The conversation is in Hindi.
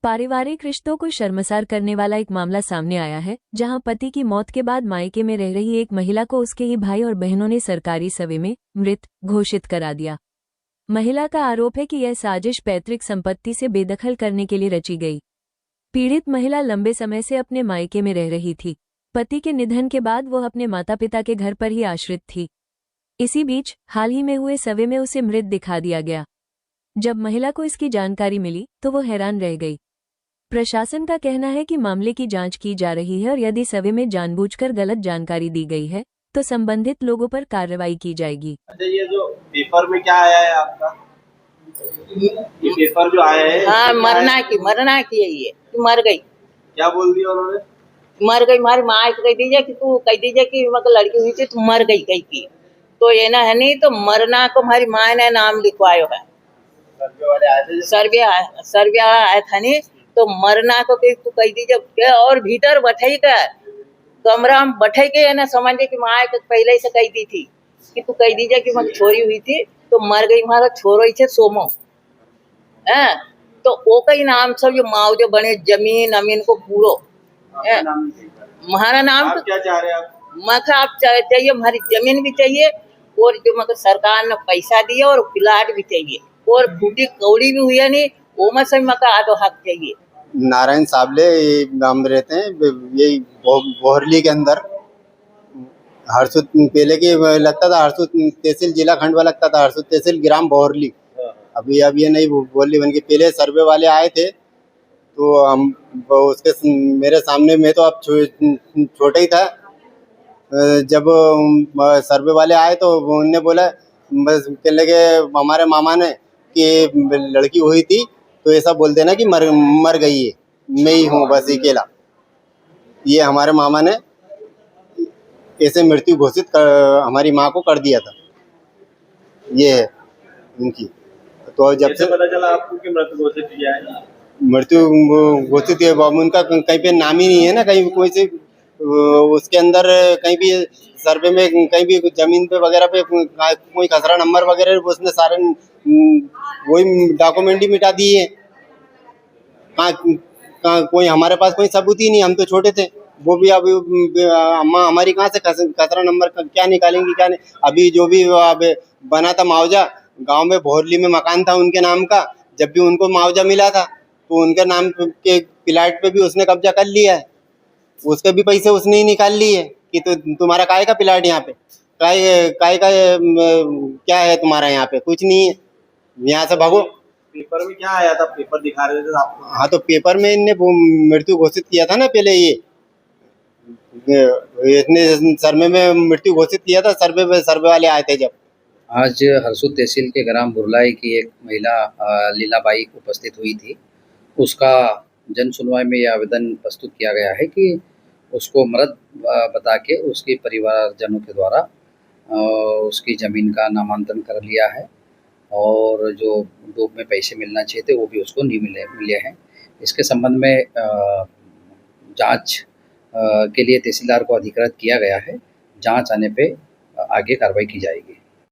पारिवारिक रिश्तों को शर्मसार करने वाला एक मामला सामने आया है, जहां पति की मौत के बाद मायके में रह रही एक महिला को उसके ही भाई और बहनों ने सरकारी सर्वे में मृत घोषित करा दिया। महिला का आरोप है कि यह साजिश पैतृक संपत्ति से बेदखल करने के लिए रची गई। पीड़ित महिला लंबे समय से अपने मायके में रह रही थी। पति के निधन के बाद वह अपने माता पिता के घर पर ही आश्रित थी। इसी बीच हाल ही में हुए सर्वे में उसे मृत दिखा दिया गया। जब महिला को इसकी जानकारी मिली तो वो हैरान रह गई। प्रशासन का कहना है कि मामले की जांच की जा रही है और यदि सर्वे में जानबूझकर गलत जानकारी दी गई है तो संबंधित लोगों पर कार्रवाई की जाएगी। अच्छा, ये जो पेपर में क्या आया है आपका? ये पेपर जो आया है, हाँ, मरना की है ये, मर गई। क्या बोल दिया उन्होंने? मर गई। हमारी माँ कह दीजिए कि तू कह दीजिए कि मतलब लड़की हुई थी तो मर गई कही की, तो ये ना है नहीं तो मरना को हमारी माँ ने नाम लिखवायो है। सर्वे वाले आए थे? सर्वे आया था नहीं तो मरना को तू कह दीजिए और भीतर बैठे कर कमरा में बैठे के ना समझे कि माँ पहले से कह दी थी कि तू कह दीजिए कि मैं छोरी हुई थी तो मर गई। हमारा छोरो छे सोमो है तो वो कई नाम सब जो मुआवजे बने जमीन अमीन को पूरो हमारा नाम। आप क्या चाह रहे हैं? मगर आप चाहिए हमारी जमीन भी चाहिए और जो मगर सरकार ने पैसा दिया और प्लाट भी चाहिए और फूटी कौड़ी भी हुई है नहीं वो में से मका आधो हक चाहिए। नारायण साबले गांव में रहते हैं, यही बोहरली के अंदर। हरसुद पहले की लगता था हरसुद तहसील जिला खंडवा लगता था, हरसुद तहसील ग्राम बोहरली। अभी अब ये नहीं बोहरली बन के। पहले सर्वे वाले आए थे तो हम उसके मेरे सामने, मैं तो अब छोटा ही था जब सर्वे वाले आए तो उनने बोला, बस कहने लगे हमारे मामा ने कि लड़की हुई थी तो ऐसा बोल देना कि मर गई है, मैं ही हूँ बस अकेला। ये हमारे मामा ने ऐसे मृत्यु घोषित हमारी माँ को कर दिया था। ये है उनकी। तो जब से पता चला आपको कि मृत्यु घोषित किया है? मृत्यु घोषित है, उनका कहीं पे नाम ही नहीं है ना, कहीं कोई से उसके अंदर कहीं भी सर्वे में कहीं भी जमीन पे वगैरह पे कोई खसरा नंबर वगैरह उसने सारे वही डॉक्यूमेंट ही मिटा दिए है। कहाँ कोई हमारे पास कोई सबूत ही नहीं, हम तो छोटे थे। वो भी अभी अम्मा हमारी कहाँ से खसरा नंबर क्या निकालेंगी क्या नहीं। अभी जो भी अब बना था मुआवजा, गांव में भोरली में मकान था उनके नाम का, जब भी उनको मुआवजा मिला था तो उनके नाम के प्लाट पे भी उसने कब्जा कर लिया है। उसके भी पैसे उसने ही निकाल लिए कि तो तुम्हारा काय का प्लाट यहाँ पे, काय का क्या है तुम्हारा यहाँ पे, कुछ नहीं है, यहाँ से भागो। पेपर में क्या आया था? पेपर दिखा रहे थे आपको? हाँ, तो पेपर में इनने मृत्यु घोषित किया था ना पहले। ये इतने सर्वे में मृत्यु घोषित किया था, सर्वे वाले आए थे जब। आज हरसुद तहसील के ग्राम बुरलाई की एक महिला लीलाबाई उपस्थित हुई थी। उसका जन सुनवाई में यह आवेदन प्रस्तुत किया गया है कि उसको मृत बता के उसके परिवारजनों के द्वारा उसकी ज़मीन का नामांतरण कर लिया है और जो डूब में पैसे मिलना चाहिए थे वो भी उसको नहीं मिले हैं। इसके संबंध में जांच के लिए तहसीलदार को अधिकृत किया गया है। जांच आने पे आगे कार्रवाई की जाएगी।